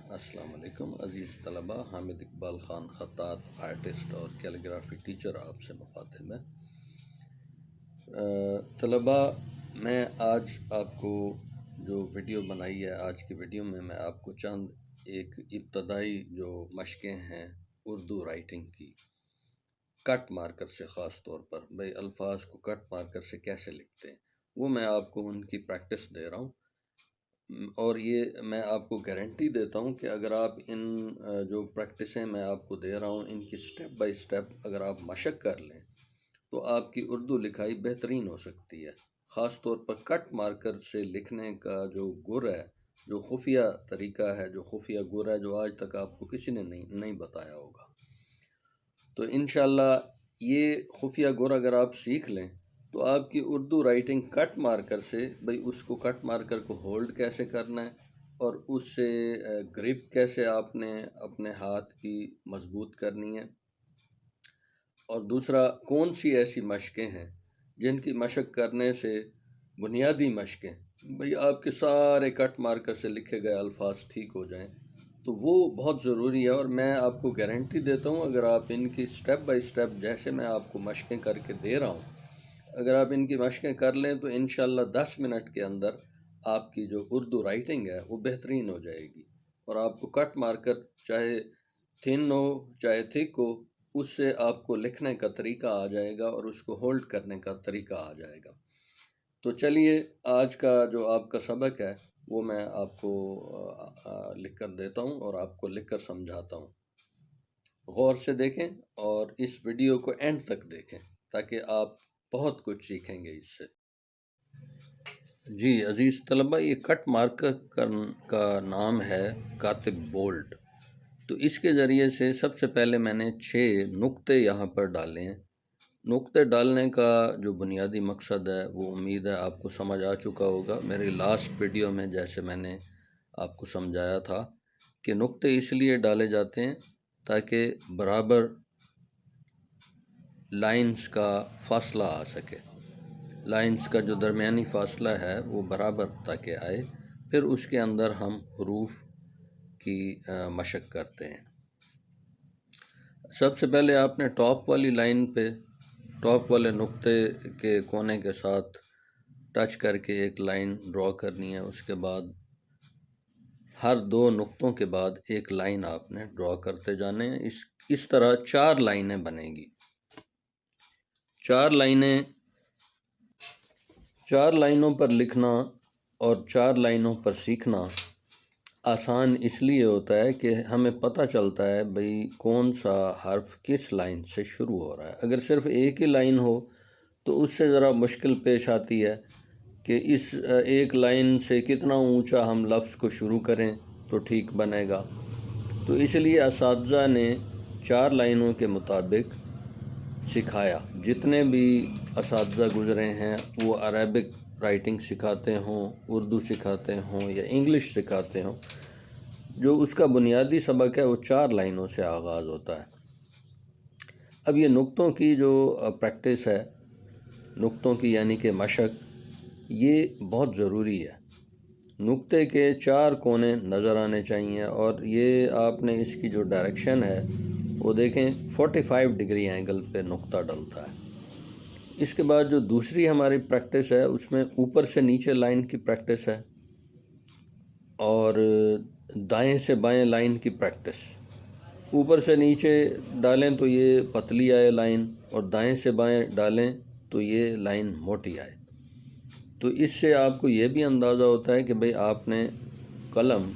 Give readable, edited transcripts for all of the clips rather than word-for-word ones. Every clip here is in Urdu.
السلام علیکم عزیز طلبہ، حامد اقبال خان خطاط آرٹسٹ اور کیلیگرافی ٹیچر آپ سے مخاطب ہے۔ طلبہ، میں آج آپ کو جو ویڈیو بنائی ہے، آج کی ویڈیو میں آپ کو چند ایک ابتدائی جو مشقیں ہیں اردو رائٹنگ کی، کٹ مارکر سے خاص طور پر بھئی الفاظ کو کٹ مارکر سے کیسے لکھتے ہیں، وہ میں آپ کو ان کی پریکٹس دے رہا ہوں۔ اور یہ میں آپ کو گارنٹی دیتا ہوں کہ اگر آپ ان جو پریکٹسیں میں آپ کو دے رہا ہوں، ان کی سٹیپ بائی سٹیپ اگر آپ مشق کر لیں تو آپ کی اردو لکھائی بہترین ہو سکتی ہے۔ خاص طور پر کٹ مارکر سے لکھنے کا جو گر ہے، جو خفیہ طریقہ ہے، جو خفیہ گر ہے، جو آج تک آپ کو کسی نے نہیں بتایا ہوگا، تو انشاءاللہ یہ خفیہ گر اگر آپ سیکھ لیں تو آپ کی اردو رائٹنگ کٹ مارکر سے، بھئی اس کو کٹ مارکر کو ہولڈ کیسے کرنا ہے اور اس سے گرپ کیسے آپ نے اپنے ہاتھ کی مضبوط کرنی ہے، اور دوسرا کون سی ایسی مشقیں ہیں جن کی مشق کرنے سے بنیادی مشقیں، بھئی آپ کے سارے کٹ مارکر سے لکھے گئے الفاظ ٹھیک ہو جائیں، تو وہ بہت ضروری ہے۔ اور میں آپ کو گارنٹی دیتا ہوں اگر آپ ان کی سٹیپ بائی سٹیپ جیسے میں آپ کو مشقیں کر کے دے رہا ہوں، اگر آپ ان کی مشقیں کر لیں تو انشاءاللہ 10 منٹ کے اندر آپ کی جو اردو رائٹنگ ہے وہ بہترین ہو جائے گی، اور آپ کو کٹ مارکر چاہے تھن ہو چاہے تھک ہو، اس سے آپ کو لکھنے کا طریقہ آ جائے گا اور اس کو ہولڈ کرنے کا طریقہ آ جائے گا۔ تو چلیے آج کا جو آپ کا سبق ہے وہ میں آپ کو لکھ کر دیتا ہوں اور آپ کو لکھ کر سمجھاتا ہوں۔ غور سے دیکھیں اور اس ویڈیو کو اینڈ تک دیکھیں تاکہ آپ بہت کچھ سیکھیں گے اس سے۔ جی عزیز طلبہ، یہ کٹ مارکر کا نام ہے کاتب بولڈ۔ تو اس کے ذریعے سے سب سے پہلے میں نے 6 نقطے یہاں پر ڈالے ہیں۔ نقطے ڈالنے کا جو بنیادی مقصد ہے وہ امید ہے آپ کو سمجھ آ چکا ہوگا۔ میری لاسٹ ویڈیو میں جیسے میں نے آپ کو سمجھایا تھا کہ نقطے اس لیے ڈالے جاتے ہیں تاکہ برابر لائنز کا فاصلہ آ سکے، لائنز کا جو درمیانی فاصلہ ہے وہ برابر تاکہ آئے، پھر اس کے اندر ہم حروف کی مشق کرتے ہیں۔ سب سے پہلے آپ نے ٹاپ والی لائن پہ ٹاپ والے نقطے کے کونے کے ساتھ ٹچ کر کے ایک لائن ڈرا کرنی ہے۔ اس کے بعد ہر 2 نقطوں کے بعد ایک لائن آپ نے ڈرا کرتے جانے ہیں۔ اس طرح 4 لائنیں بنے گی۔ 4 لائنوں پر لکھنا اور 4 لائنوں پر سیکھنا آسان اس لیے ہوتا ہے کہ ہمیں پتہ چلتا ہے بھئی کون سا حرف کس لائن سے شروع ہو رہا ہے۔ اگر صرف ایک ہی لائن ہو تو اس سے ذرا مشکل پیش آتی ہے کہ اس ایک لائن سے کتنا اونچا ہم لفظ کو شروع کریں تو ٹھیک بنے گا۔ تو اس لیے اساتذہ نے 4 لائنوں کے مطابق سکھایا۔ جتنے بھی اساتذہ گزرے ہیں وہ عربک رائٹنگ سکھاتے ہوں، اردو سکھاتے ہوں یا انگلش سکھاتے ہوں، جو اس کا بنیادی سبق ہے وہ 4 لائنوں سے آغاز ہوتا ہے۔ اب یہ نقطوں کی جو پریکٹس ہے، نقطوں کی یعنی کہ مشق، یہ بہت ضروری ہے۔ نقطے کے 4 کونے نظر آنے چاہیے، اور یہ آپ نے اس کی جو ڈائریکشن ہے وہ دیکھیں 45 ڈگری اینگل پہ نقطہ ڈلتا ہے۔ اس کے بعد جو دوسری ہماری پریکٹس ہے اس میں اوپر سے نیچے لائن کی پریکٹس ہے، اور دائیں سے بائیں لائن کی پریکٹس۔ اوپر سے نیچے ڈالیں تو یہ پتلی آئے لائن، اور دائیں سے بائیں ڈالیں تو یہ لائن موٹی آئے۔ تو اس سے آپ کو یہ بھی اندازہ ہوتا ہے کہ بھئی آپ نے قلم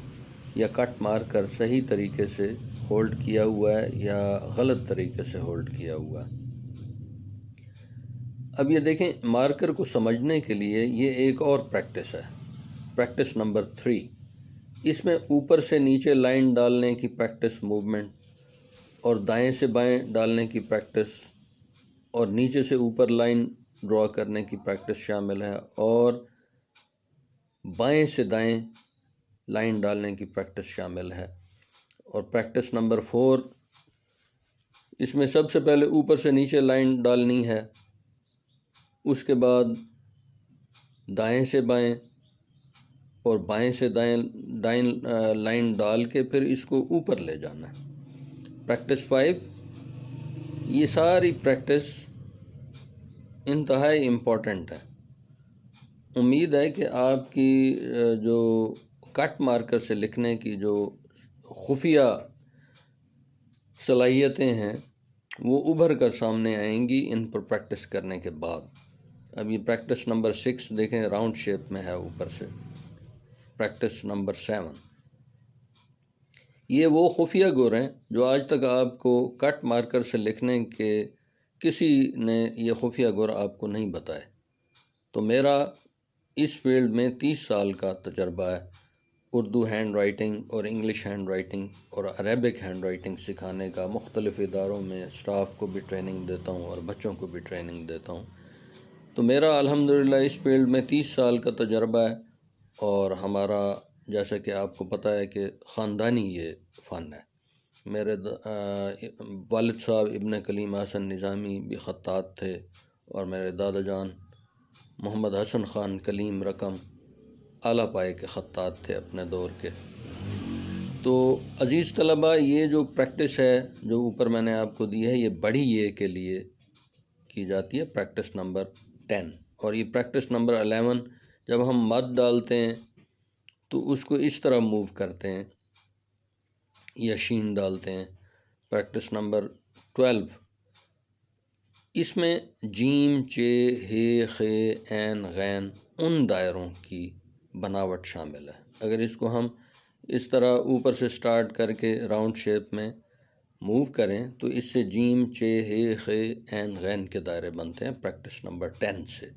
یا کٹ مارکر صحیح طریقے سے ہولڈ کیا ہوا ہے یا غلط طریقے سے ہولڈ کیا ہوا ہے۔ اب یہ دیکھیں، مارکر کو سمجھنے کے لیے یہ ایک اور پریکٹس ہے، پریکٹس نمبر 3۔ اس میں اوپر سے نیچے لائن ڈالنے کی پریکٹس، موومنٹ، اور دائیں سے بائیں ڈالنے کی پریکٹس، اور نیچے سے اوپر لائن ڈرا کرنے کی پریکٹس شامل ہے، اور بائیں سے دائیں لائن ڈالنے کی پریکٹس شامل ہے۔ اور پریکٹس نمبر 4، اس میں سب سے پہلے اوپر سے نیچے لائن ڈالنی ہے، اس کے بعد دائیں سے بائیں، اور بائیں سے دائیں لائن ڈال کے پھر اس کو اوپر لے جانا ہے۔ پریکٹس 5، یہ ساری پریکٹس انتہائی امپورٹنٹ ہے۔ امید ہے کہ آپ کی جو کٹ مارکر سے لکھنے کی جو خفیہ صلاحیتیں ہیں وہ ابھر کر سامنے آئیں گی ان پر پریکٹس کرنے کے بعد۔ اب یہ پریکٹس نمبر 6 دیکھیں، راؤنڈ شیپ میں ہے اوپر سے۔ پریکٹس نمبر 7، یہ وہ خفیہ گر ہیں جو آج تک آپ کو کٹ مارکر سے لکھنے کے کسی نے یہ خفیہ گر آپ کو نہیں بتائے۔ تو میرا اس فیلڈ میں 30 سال کا تجربہ ہے، اردو ہینڈ رائٹنگ اور انگلش ہینڈ رائٹنگ اور عربک ہینڈ رائٹنگ سکھانے کا۔ مختلف اداروں میں سٹاف کو بھی ٹریننگ دیتا ہوں اور بچوں کو بھی ٹریننگ دیتا ہوں۔ تو میرا الحمدللہ اس فیلڈ میں 30 سال کا تجربہ ہے، اور ہمارا جیسا کہ آپ کو پتہ ہے کہ خاندانی یہ فن ہے۔ میرے والد صاحب ابن کلیم حسن نظامی بھی خطاط تھے، اور میرے دادا جان محمد حسن خان کلیم رقم اعلیٰ پائے کے خطاط تھے اپنے دور کے۔ تو عزیز طلبہ، یہ جو پریکٹس ہے جو اوپر میں نے آپ کو دی ہے، یہ بڑی یہ کے لیے کی جاتی ہے، پریکٹس نمبر 10۔ اور یہ پریکٹس نمبر 11 جب ہم مد ڈالتے ہیں تو اس کو اس طرح موو کرتے ہیں یا شین ڈالتے ہیں۔ پریکٹس نمبر 12، اس میں جیم، چے، ہے، خے، عین، غین ان دائروں کی بناوٹ شامل ہے۔ اگر اس کو ہم اس طرح اوپر سے سٹارٹ کر کے راؤنڈ شیپ میں موو کریں تو اس سے جیم، چے، ہے، خے، عین، غین کے دائرے بنتے ہیں پریکٹس نمبر 10 سے۔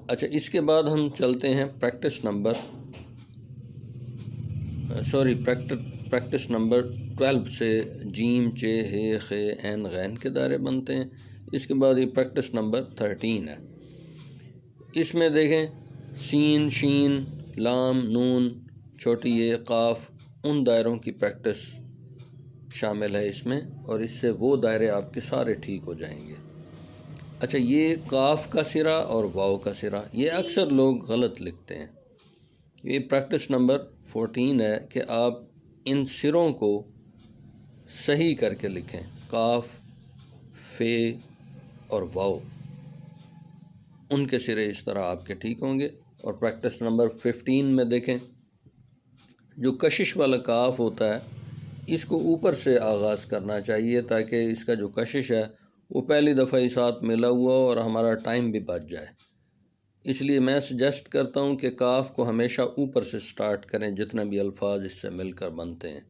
اچھا، اس کے بعد ہم چلتے ہیں پریکٹس نمبر 12 سے جیم، چے، ہے، خے، عین، غین کے دائرے بنتے ہیں۔ اس کے بعد یہ پریکٹس نمبر 13 ہے۔ اس میں دیکھیں سین، شین، لام، نون، چھوٹی یہ، قاف، ان دائروں کی پریکٹس شامل ہے اس میں، اور اس سے وہ دائرے آپ کے سارے ٹھیک ہو جائیں گے۔ اچھا، یہ قاف کا سرا اور واو کا سرا یہ اکثر لوگ غلط لکھتے ہیں۔ یہ پریکٹس نمبر 14 ہے کہ آپ ان سروں کو صحیح کر کے لکھیں، قاف، فے اور واو، ان کے سرے اس طرح آپ کے ٹھیک ہوں گے۔ اور پریکٹس نمبر 15 میں دیکھیں، جو کشش والا کاف ہوتا ہے اس کو اوپر سے آغاز کرنا چاہیے تاکہ اس کا جو کشش ہے وہ پہلی دفعہ ہی ساتھ ملا ہوا ہو اور ہمارا ٹائم بھی بچ جائے۔ اس لیے میں سجیسٹ کرتا ہوں کہ کاف کو ہمیشہ اوپر سے سٹارٹ کریں جتنے بھی الفاظ اس سے مل کر بنتے ہیں۔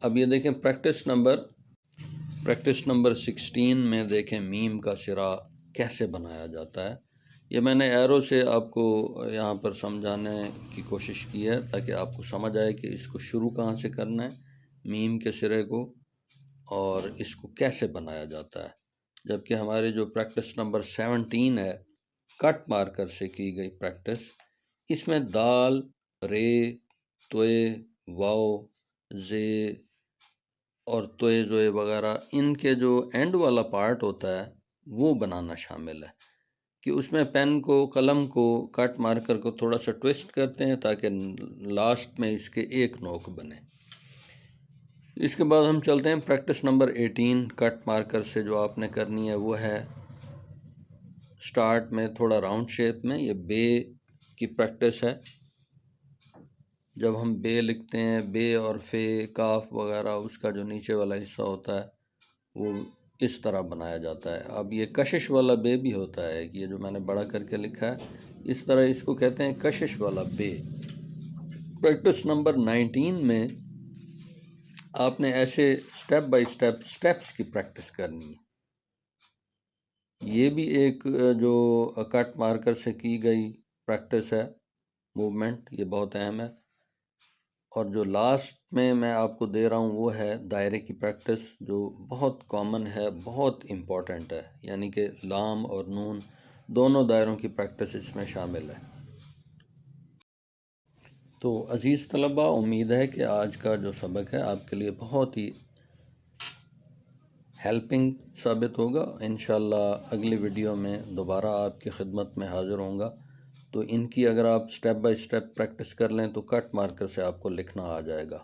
اب یہ دیکھیں پریکٹس نمبر 16 میں دیکھیں میم کا سرا کیسے بنایا جاتا ہے۔ یہ میں نے ایرو سے آپ کو یہاں پر سمجھانے کی کوشش کی ہے تاکہ آپ کو سمجھ آئے کہ اس کو شروع کہاں سے کرنا ہے، میم کے سرے کو، اور اس کو کیسے بنایا جاتا ہے۔ جبکہ ہمارے جو پریکٹس نمبر 17 ہے، کٹ مارکر سے کی گئی پریکٹس، اس میں دال، رے، توئے، واو، زے اور توئے، زوئے وغیرہ ان کے جو اینڈ والا پارٹ ہوتا ہے وہ بنانا شامل ہے، کہ اس میں پین کو، قلم کو، کٹ مارکر کو تھوڑا سا ٹویسٹ کرتے ہیں تاکہ لاسٹ میں اس کے ایک نوک بنے۔ اس کے بعد ہم چلتے ہیں پریکٹس نمبر 18۔ کٹ مارکر سے جو آپ نے کرنی ہے وہ ہے سٹارٹ میں تھوڑا راؤنڈ شیپ میں، یہ بے کی پریکٹس ہے۔ جب ہم بے لکھتے ہیں، بے اور فے، کاف وغیرہ، اس کا جو نیچے والا حصہ ہوتا ہے وہ اس طرح بنایا جاتا ہے۔ اب یہ کشش والا بے بھی ہوتا ہے، یہ جو میں نے بڑا کر کے لکھا ہے اس طرح اس کو کہتے ہیں کشش والا بے۔ پریکٹس نمبر 19 میں آپ نے ایسے سٹیپ بائی سٹیپس کی پریکٹس کرنی ہے۔ یہ بھی ایک جو کٹ مارکر سے کی گئی پریکٹس ہے، موومنٹ، یہ بہت اہم ہے۔ اور جو لاسٹ میں آپ کو دے رہا ہوں وہ ہے دائرے کی پریکٹس، جو بہت کامن ہے، بہت امپورٹنٹ ہے، یعنی کہ لام اور نون دونوں دائروں کی پریکٹس اس میں شامل ہے۔ تو عزیز طلبہ، امید ہے کہ آج کا جو سبق ہے آپ کے لیے بہت ہی ہیلپنگ ثابت ہوگا۔ انشاءاللہ اگلی ویڈیو میں دوبارہ آپ کی خدمت میں حاضر ہوں گا۔ تو ان کی اگر آپ سٹیپ بائی سٹیپ پریکٹس کر لیں تو کٹ مارکر سے آپ کو لکھنا آ جائے گا.